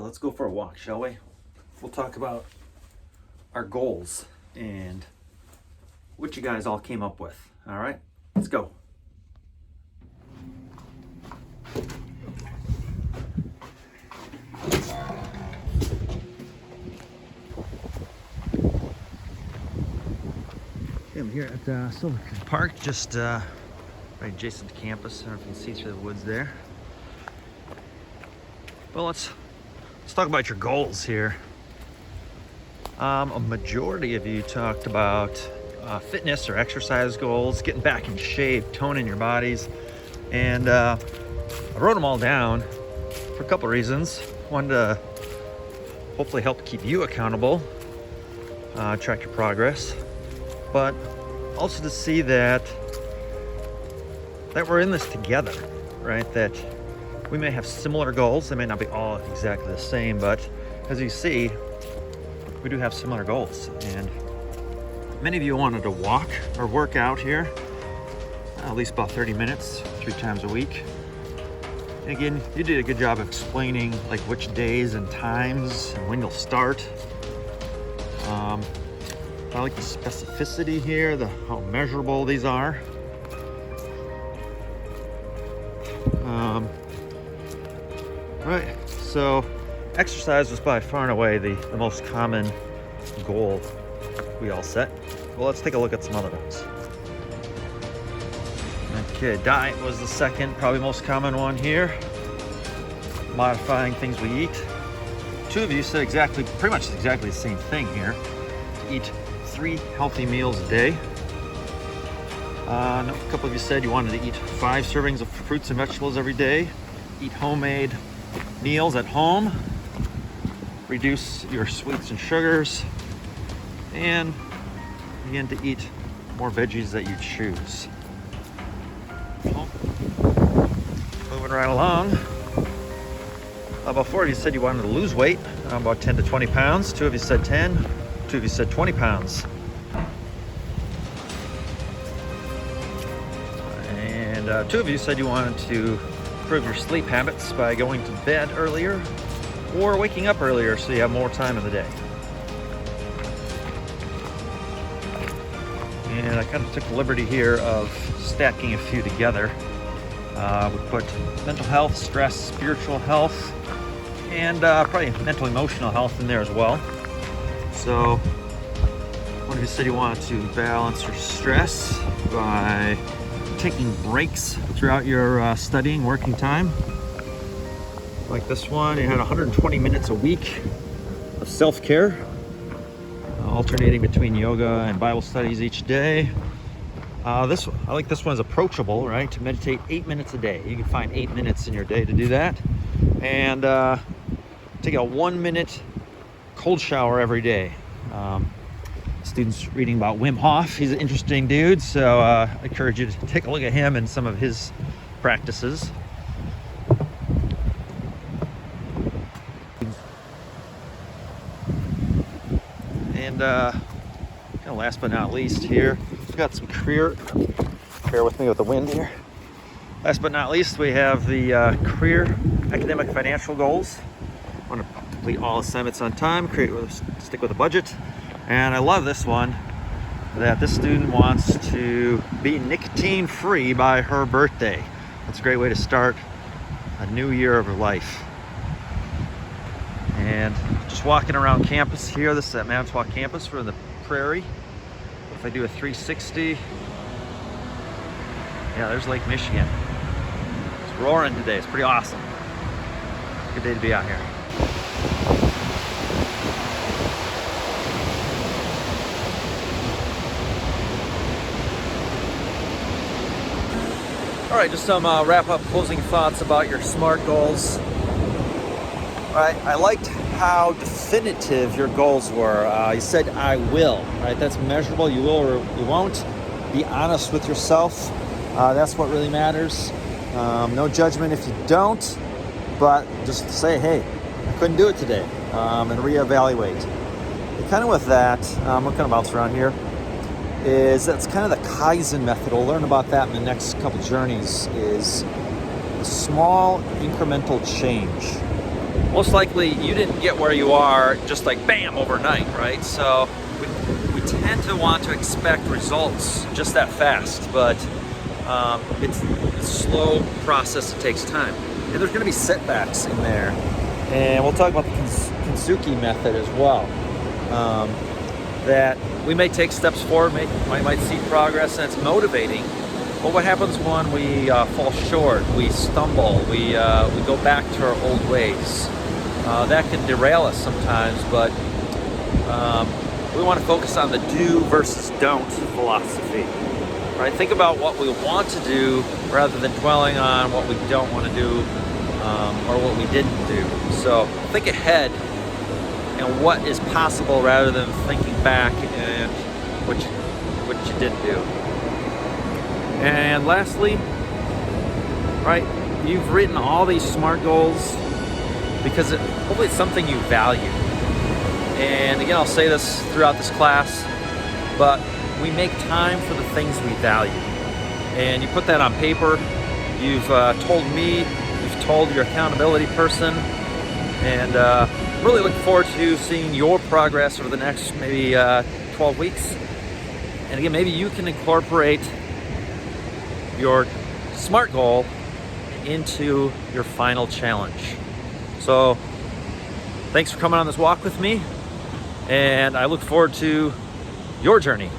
Okay, let's go for a walk, shall we? We'll talk about our goals and what you guys all came up with. All right, let's go. Okay, I'm here at Silver Creek Park, just right adjacent to campus. I don't know if you can see through the woods there. Well, let's talk about your goals here. A majority of you talked about fitness or exercise goals, getting back in shape, toning your bodies, and I wrote them all down for a couple reasons. One, to hopefully help keep you accountable, track your progress, but also to see that we're in this together, right? That we may have similar goals. They may not be all exactly the same, but as you see, we do have similar goals. And many of you wanted to walk or work out here, at least about 30 minutes, 3 times a week. And again, you did a good job of explaining like which days and times and when you'll start. I like the specificity here, how measurable these are. Right, so exercise was by far and away the most common goal we all set. Well, let's take a look at some other ones. Okay, diet was the second, probably most common one here. Modifying things we eat. 2 of you said pretty much exactly the same thing here. To eat 3 healthy meals a day. A couple of you said you wanted to eat 5 servings of fruits and vegetables every day. Eat homemade meals at home. Reduce your sweets and sugars. And begin to eat more veggies that you choose. Moving right along. About 4 of you said you wanted to lose weight, about 10 to 20 pounds. 2 of you said 10. 2 of you said 20 pounds. And 2 of you said you wanted to improve your sleep habits by going to bed earlier or waking up earlier so you have more time in the day. And I kind of took the liberty here of stacking a few together. We put mental health, stress, spiritual health, and probably mental emotional health in there as well. So one of you said you wanted to balance your stress by taking breaks throughout your studying, working time. Like this one, you had 120 minutes a week of self-care, alternating between yoga and Bible studies each day. I like this one is approachable, right? To meditate 8 minutes a day. You can find 8 minutes in your day to do that. And take a 1-minute cold shower every day. Students reading about Wim Hof. He's an interesting dude, so I encourage you to take a look at him and some of his practices. And kind of last but not least here, we've got some career, bear with me with the wind here. Last but not least, we have the career, academic, financial goals. I want to complete all assignments on time, stick with a budget. And I love this one, that this student wants to be nicotine free by her birthday. That's a great way to start a new year of her life. And just walking around campus here, this is at Manitowoc campus. We're in the Prairie. If I do a 360, yeah, there's Lake Michigan. It's roaring today, it's pretty awesome. Good day to be out here. All right, just some wrap-up closing thoughts about your SMART goals. All right, I liked how definitive your goals were. You said, I will, right? That's measurable. You will or you won't. Be honest with yourself. That's what really matters. No judgment if you don't, but just say, hey, I couldn't do it today, and reevaluate. And kind of with that, we're kind of bounce around here. That's kind of the Kaizen method. We'll learn about that in the next couple journeys, is a small incremental change. most likely you didn't get where you are just like bam overnight, right? So we tend to want to expect results just that fast, but it's a slow process. It takes time, and there's going to be setbacks in there, and we'll talk about the Kintsugi method as well. That we may take steps forward, might see progress, and it's motivating. But what happens when we fall short, we stumble, we go back to our old ways? That can derail us sometimes, but we want to focus on the do versus don't philosophy. Right? Think about what we want to do rather than dwelling on what we don't want to do or what we didn't do. So think ahead and what is possible rather than thinking back and what you didn't do. And lastly, right, you've written all these SMART goals because hopefully it's something you value. And again, I'll say this throughout this class, but we make time for the things we value. And you put that on paper. You've told me, you've told your accountability person, and really looking forward to seeing your progress over the next maybe 12 weeks. And again, maybe you can incorporate your SMART goal into your final challenge. So thanks for coming on this walk with me, and I look forward to your journey.